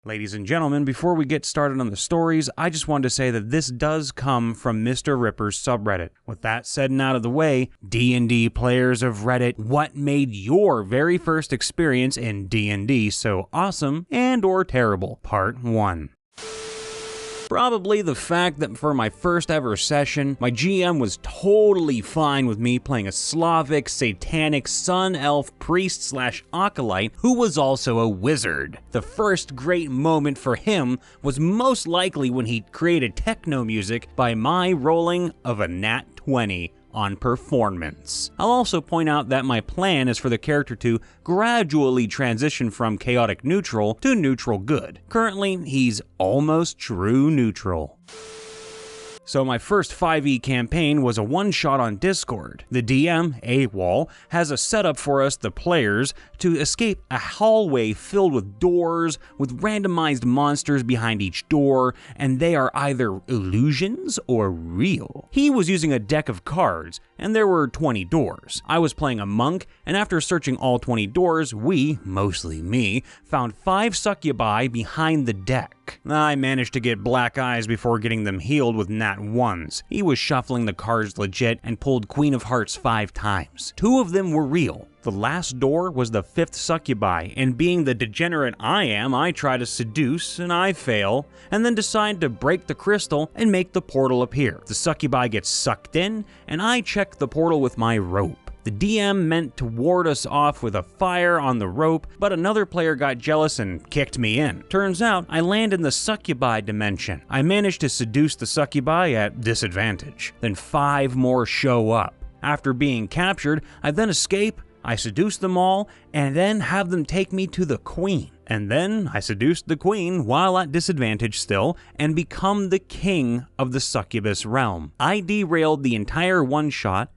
Ladies and gentlemen, before we get started on the stories, I just wanted to say that this does come from MrRipper's subreddit. With that said and out of the way, D&D Players of Reddit, what made your very first experience in D&D so awesome and or terrible? Part 1. Probably the fact that for my first ever session, my GM was totally fine with me playing a Slavic, satanic, sun elf priest/acolyte who was also a wizard. The first great moment for him was most likely when he created techno music by my rolling of a nat 20 on performance. I'll also point out that my plan is for the character to gradually transition from chaotic neutral to neutral good. Currently, he's almost true neutral. So my first 5e campaign was a one-shot on Discord. The DM, AWOL, has a setup for us, the players, to escape a hallway filled with doors, with randomized monsters behind each door, and they are either illusions or real. He was using a deck of cards, and there were 20 doors. I was playing a monk, and after searching all 20 doors, we, mostly me, found 5 succubi behind the deck. I managed to get black eyes before getting them healed with nat 1s. He was shuffling the cards legit and pulled Queen of Hearts 5 times. 2 of them were real. The last door was the 5th succubi, and being the degenerate I am, I try to seduce and I fail, and then decide to break the crystal and make the portal appear. The succubi gets sucked in, and I check the portal with my rope. The DM meant to ward us off with a fire on the rope, but another player got jealous and kicked me in. Turns out, I land in the succubi dimension. I managed to seduce the succubi at disadvantage. Then 5 more show up. After being captured, I then escape, I seduce them all, and then have them take me to the queen. And then I seduced the queen while at disadvantage still, and become the king of the succubus realm. I derailed the entire one-shot.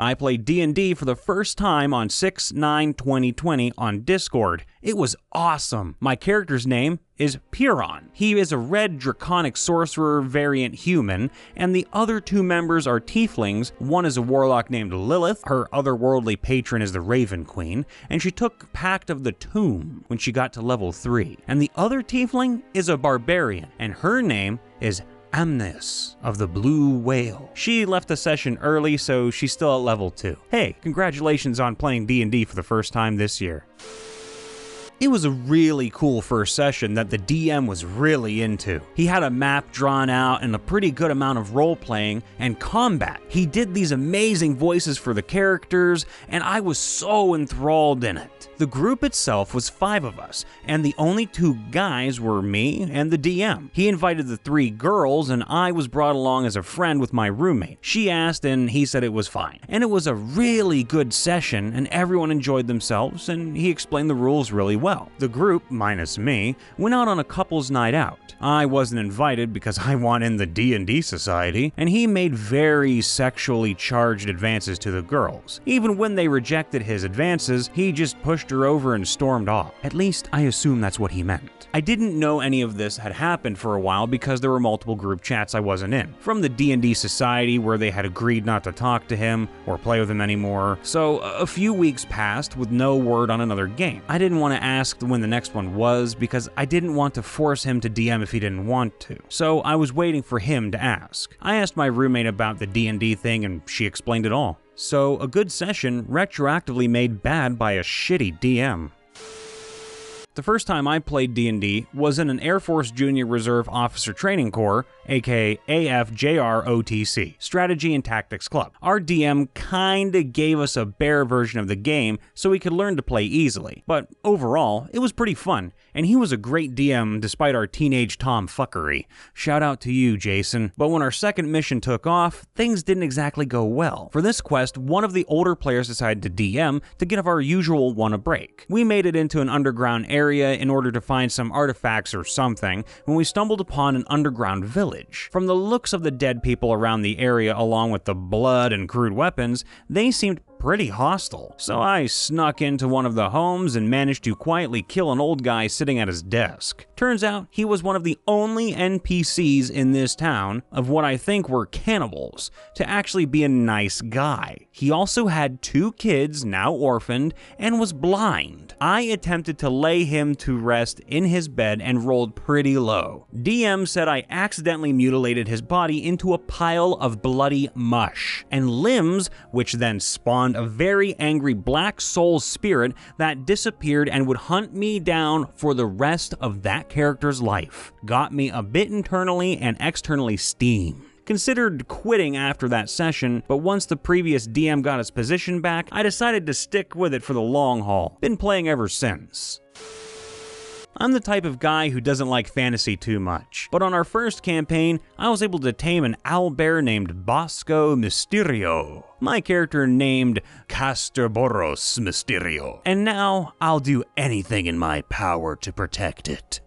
I played D&D for the first time on 6/9/2020 on Discord. It was awesome. My character's name is Piron. He is a red draconic sorcerer variant human, and the other 2 members are tieflings. One is a warlock named Lilith, her otherworldly patron is the Raven Queen, and she took Pact of the Tomb when she got to level 3. And the other tiefling is a barbarian, and her name is Amnes of the Blue Whale. She left the session early, so she's still at level 2. Hey, congratulations on playing D&D for the first time this year. It was a really cool first session that the DM was really into. He had a map drawn out and a pretty good amount of role-playing and combat. He did these amazing voices for the characters, and I was so enthralled in it. The group itself was 5 of us, and the only 2 guys were me and the DM. He invited the 3 girls, and I was brought along as a friend with my roommate. She asked, and he said it was fine. And it was a really good session, and everyone enjoyed themselves, and he explained the rules really well. The group, minus me, went out on a couple's night out. I wasn't invited because I want in the D&D society, and he made very sexually charged advances to the girls. Even when they rejected his advances, he just pushed her over and stormed off. At least, I assume that's what he meant. I didn't know any of this had happened for a while because there were multiple group chats I wasn't in. From the D&D society where they had agreed not to talk to him or play with him anymore. So a few weeks passed with no word on another game. I didn't want to ask when the next one was because I didn't want to force him to DM if he didn't want to. So I was waiting for him to ask. I asked my roommate about the D&D thing and she explained it all. So a good session retroactively made bad by a shitty DM. The first time I played D&D was in an Air Force Junior Reserve Officer Training Corps, aka AFJROTC, Strategy and Tactics Club. Our DM kinda gave us a bare version of the game so we could learn to play easily, but overall, it was pretty fun, and he was a great DM despite our teenage tomfuckery. Shout out to you, Jason. But when our second mission took off, things didn't exactly go well. For this quest, one of the older players decided to DM to give our usual one a break. We made it into an underground area in order to find some artifacts or something when we stumbled upon an underground village. From the looks of the dead people around the area along with the blood and crude weapons, they seemed pretty hostile. So I snuck into one of the homes and managed to quietly kill an old guy sitting at his desk. Turns out he was one of the only NPCs in this town of what I think were cannibals to actually be a nice guy. He also had 2 kids, now orphaned, and was blind. I attempted to lay him to rest in his bed and rolled pretty low. DM said I accidentally mutilated his body into a pile of bloody mush and limbs, which then spawned a very angry black soul spirit that disappeared and would hunt me down for the rest of that character's life. Got me a bit internally and externally steamed. Considered quitting after that session, but once the previous DM got his position back, I decided to stick with it for the long haul. Been playing ever since. I'm the type of guy who doesn't like fantasy too much, but on our first campaign, I was able to tame an owlbear named Bosco Mysterio. My character named Castorboros Mysterio, and now I'll do anything in my power to protect it.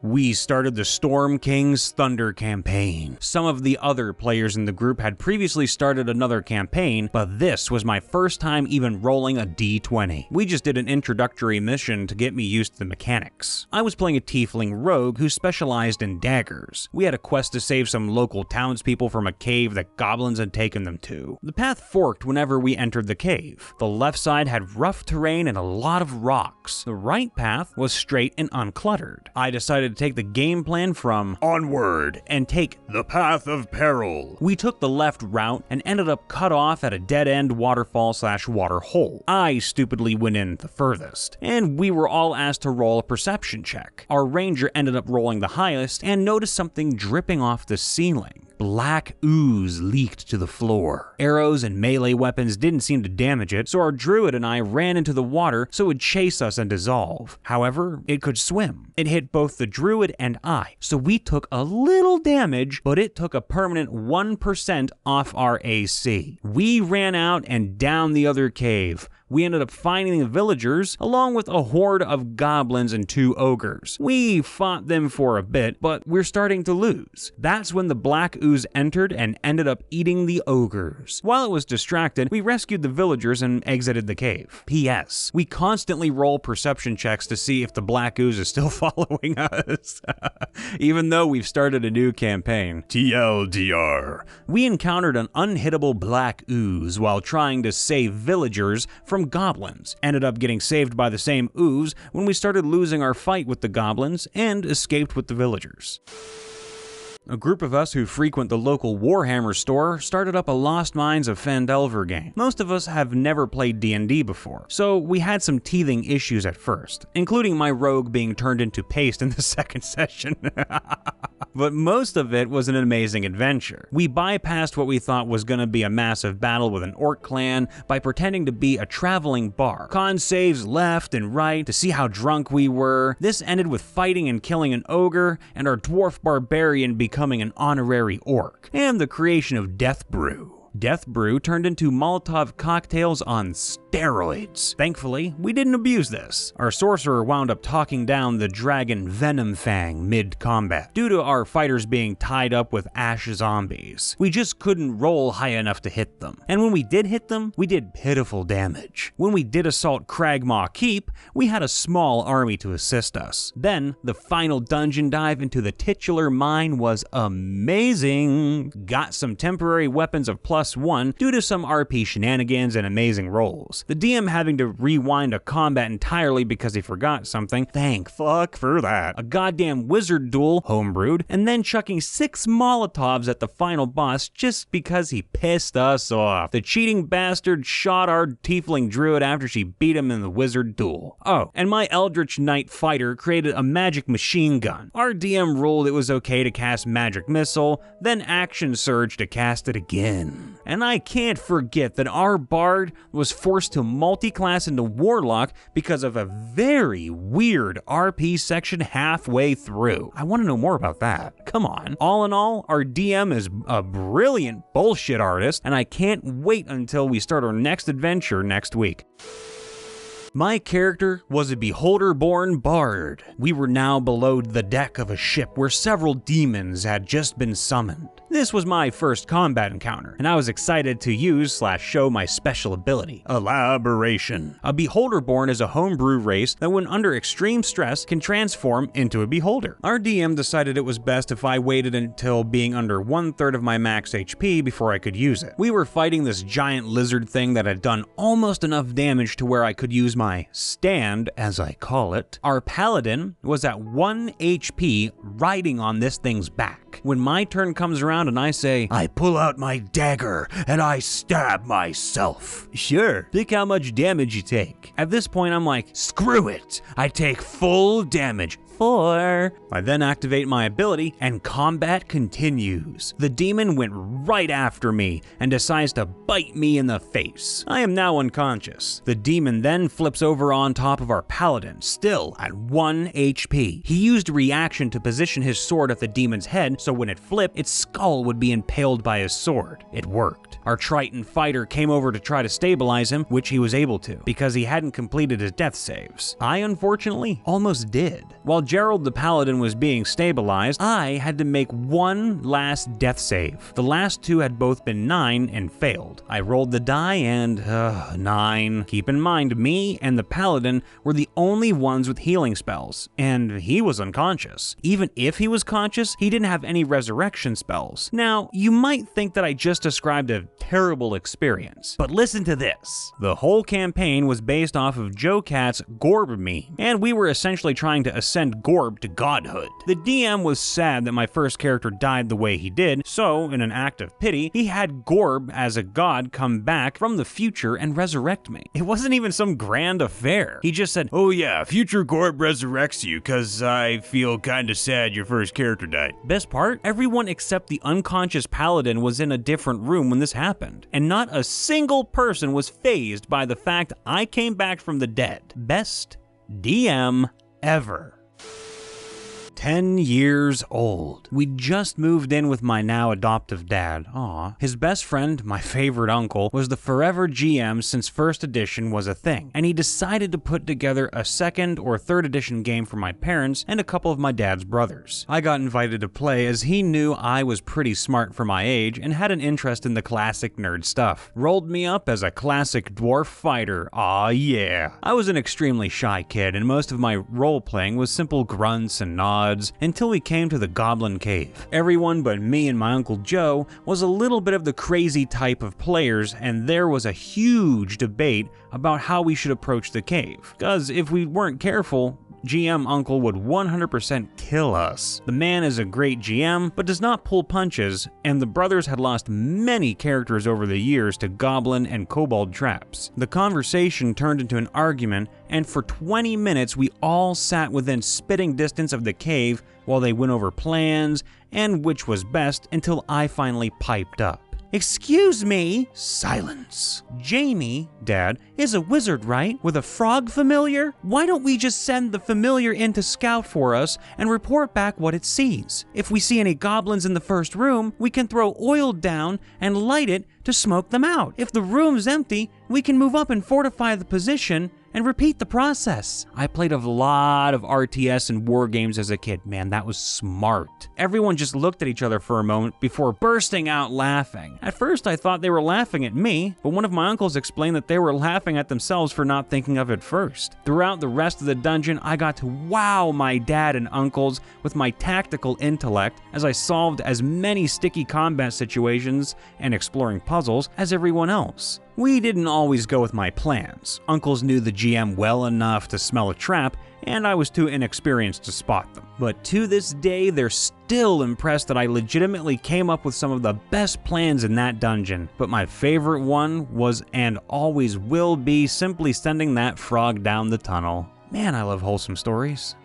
We started the Storm King's Thunder campaign. Some of the other players in the group had previously started another campaign, but this was my first time even rolling a d20. We just did an introductory mission to get me used to the mechanics. I was playing a tiefling rogue who specialized in daggers. We had a quest to save some local townspeople from a cave that goblins had taken them to. The path forked whenever we entered the cave. The left side had rough terrain and a lot of rocks. The right path was straight and uncluttered. I decided to take the game plan from Onward and take the Path of Peril. We took the left route and ended up cut off at a dead-end waterfall/water hole. I stupidly went in the furthest, and we were all asked to roll a perception check. Our ranger ended up rolling the highest and noticed something dripping off the ceiling. Black ooze leaked to the floor. Arrows and melee weapons didn't seem to damage it, so our druid and I ran into the water so it would chase us and dissolve. However, it could swim. It hit both the druid and I, so we took a little damage, but it took a permanent 1% off our AC. We ran out and down the other cave. We ended up finding the villagers, along with a horde of goblins and 2 ogres. We fought them for a bit, but we're starting to lose. That's when the black ooze entered and ended up eating the ogres. While it was distracted, we rescued the villagers and exited the cave. P.S. We constantly roll perception checks to see if the black ooze is still following us. Even though we've started a new campaign. TLDR. We encountered an unhittable black ooze while trying to save villagers from goblins. Ended up getting saved by the same ooze when we started losing our fight with the goblins and escaped with the villagers. A group of us who frequent the local Warhammer store started up a Lost Mines of Phandelver game. Most of us have never played D&D before, so we had some teething issues at first, including my rogue being turned into paste in the second session. But most of it was an amazing adventure. We bypassed what we thought was going to be a massive battle with an orc clan by pretending to be a traveling bar. Con saves left and right to see how drunk we were. This ended with fighting and killing an ogre, and our dwarf barbarian becoming an honorary orc, and the creation of Death Brew. Death Brew turned into Molotov cocktails on steroids. Thankfully, we didn't abuse this. Our sorcerer wound up talking down the dragon Venom Fang mid-combat, due to our fighters being tied up with ash zombies. We just couldn't roll high enough to hit them. And when we did hit them, we did pitiful damage. When we did assault Cragmaw Keep, we had a small army to assist us. Then, the final dungeon dive into the titular mine was amazing. Got some temporary weapons of +1 due to some RP shenanigans and amazing rolls. The DM having to rewind a combat entirely because he forgot something. Thank fuck for that. A goddamn wizard duel, homebrewed, and then chucking 6 Molotovs at the final boss just because he pissed us off. The cheating bastard shot our tiefling druid after she beat him in the wizard duel. Oh, and my Eldritch Knight fighter created a magic machine gun. Our DM ruled it was okay to cast magic missile, then action surge to cast it again. And I can't forget that our bard was forced to multi-class into warlock because of a very weird RP section halfway through. I want to know more about that. Come on. All in all, our DM is a brilliant bullshit artist, and I can't wait until we start our next adventure next week. My character was a beholder-born bard. We were now below the deck of a ship where several demons had just been summoned. This was my first combat encounter, and I was excited to use/show my special ability, Elaboration. A Beholderborn is a homebrew race that when under extreme stress can transform into a beholder. Our DM decided it was best if I waited until being under 1/3 of my max HP before I could use it. We were fighting this giant lizard thing that had done almost enough damage to where I could use my stand, as I call it. Our paladin was at 1 HP riding on this thing's back. When my turn comes around and I say, I pull out my dagger and I stab myself. Sure, pick how much damage you take. At this point, I'm like, screw it. I take full damage. 4. I then activate my ability and combat continues. The demon went right after me and decides to bite me in the face. I am now unconscious. The demon then flips over on top of our paladin, still at 1 HP. He used a reaction to position his sword at the demon's head so when it flipped, its skull would be impaled by his sword. It worked. Our Triton fighter came over to try to stabilize him, which he was able to, because he hadn't completed his death saves. I, unfortunately, almost did. While Gerald the Paladin was being stabilized, I had to make one last death save. The last 2 had both been 9 and failed. I rolled the die and 9. Keep in mind, me and the Paladin were the only ones with healing spells, and he was unconscious. Even if he was conscious, he didn't have any resurrection spells. Now, you might think that I just described a terrible experience, but listen to this. The whole campaign was based off of Joe Cat's Gorb meme, and we were essentially trying to ascend Gorb to godhood. The DM was sad that my first character died the way he did, so in an act of pity, he had Gorb as a god come back from the future and resurrect me. It wasn't even some grand affair. He just said, oh yeah, future Gorb resurrects you cause I feel kinda sad your first character died. Best part, everyone except the unconscious paladin was in a different room when this happened, and not a single person was fazed by the fact I came back from the dead. Best DM ever. 10 years old. We just moved in with my now adoptive dad. Aw. His best friend, my favorite uncle, was the forever GM since first edition was a thing, and he decided to put together a 2nd or 3rd edition game for my parents and a couple of my dad's brothers. I got invited to play as he knew I was pretty smart for my age and had an interest in the classic nerd stuff. Rolled me up as a classic dwarf fighter. Aw yeah. I was an extremely shy kid and most of my role-playing was simple grunts and nods until we came to the Goblin Cave. Everyone but me and my Uncle Joe was a little bit of the crazy type of players, and there was a huge debate about how we should approach the cave. Cause if we weren't careful, GM Uncle would 100% kill us. The man is a great GM, but does not pull punches, and the brothers had lost many characters over the years to goblin and kobold traps. The conversation turned into an argument, and for 20 minutes we all sat within spitting distance of the cave while they went over plans and which was best until I finally piped up. Excuse me? Silence. Jamie, Dad, is a wizard, right? With a frog familiar? Why don't we just send the familiar in to scout for us and report back what it sees? If we see any goblins in the first room, we can throw oil down and light it to smoke them out. If the room's empty, we can move up and fortify the position and repeat the process. I played a lot of RTS and war games as a kid. Man, that was smart. Everyone just looked at each other for a moment before bursting out laughing. At first, I thought they were laughing at me, but one of my uncles explained that they were laughing at themselves for not thinking of it first. Throughout the rest of the dungeon, I got to wow my dad and uncles with my tactical intellect as I solved as many sticky combat situations and exploring puzzles as everyone else. We didn't always go with my plans. Uncles knew the GM well enough to smell a trap, and I was too inexperienced to spot them. But to this day, they're still impressed that I legitimately came up with some of the best plans in that dungeon. But my favorite one was and always will be simply sending that frog down the tunnel. Man, I love wholesome stories.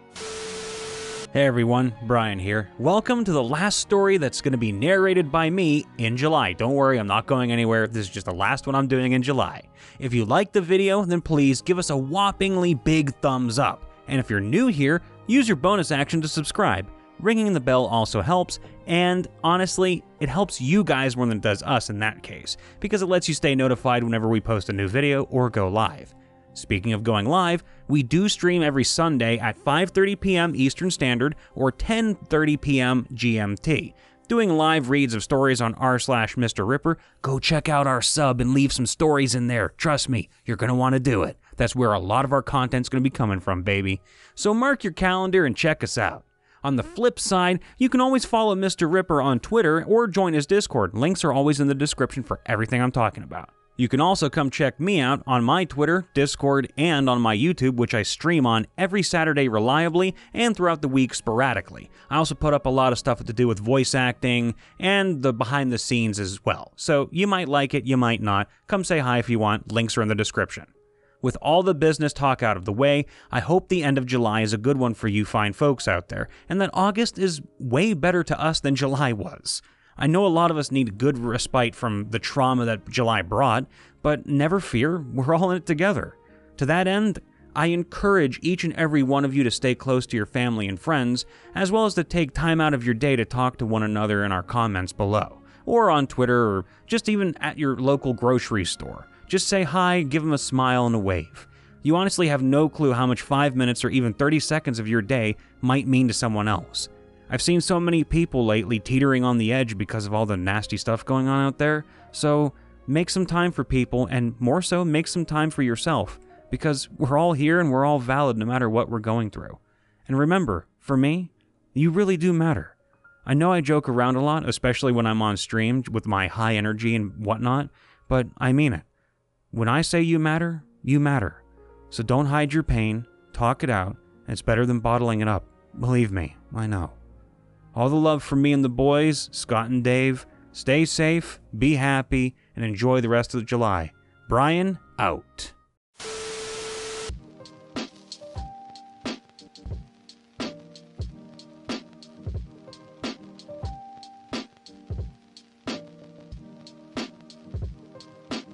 Hey everyone, Brian here. Welcome to the last story that's going to be narrated by me in July. Don't worry, I'm not going anywhere. This is just the last one I'm doing in July. If you liked the video, then please give us a whoppingly big thumbs up. And if you're new here, use your bonus action to subscribe. Ringing the bell also helps, and honestly, it helps you guys more than it does us in that case, because it lets you stay notified whenever we post a new video or go live. Speaking of going live, we do stream every Sunday at 5:30 p.m. Eastern Standard or 10:30 p.m. GMT. doing live reads of stories on r/MrRipper. Go check out our sub and leave some stories in there. Trust me, you're going to want to do it. That's where a lot of our content's going to be coming from, baby. So mark your calendar and check us out. On the flip side, you can always follow Mr. Ripper on Twitter or join his Discord. Links are always in the description for everything I'm talking about. You can also come check me out on my Twitter, Discord, and on my YouTube, which I stream on every Saturday reliably and throughout the week sporadically. I also put up a lot of stuff to do with voice acting and the behind the scenes as well. So you might like it, you might not. Come say hi if you want. Links are in the description. With all the business talk out of the way, I hope the end of July is a good one for you fine folks out there, and that August is way better to us than July was. I know a lot of us need good respite from the trauma that July brought, but never fear, we're all in it together. To that end, I encourage each and every one of you to stay close to your family and friends, as well as to take time out of your day to talk to one another in our comments below, or on Twitter, or just even at your local grocery store. Just say hi, give them a smile and a wave. You honestly have no clue how much 5 minutes or even 30 seconds of your day might mean to someone else. I've seen so many people lately teetering on the edge because of all the nasty stuff going on out there, so make some time for people, and more so, make some time for yourself, because we're all here and we're all valid no matter what we're going through. And remember, for me, you really do matter. I know I joke around a lot, especially when I'm on stream with my high energy and whatnot, but I mean it. When I say you matter, you matter. So don't hide your pain, talk it out, and it's better than bottling it up. Believe me, I know. All the love from me and the boys, Scott and Dave. Stay safe, be happy, and enjoy the rest of July. Brian, out.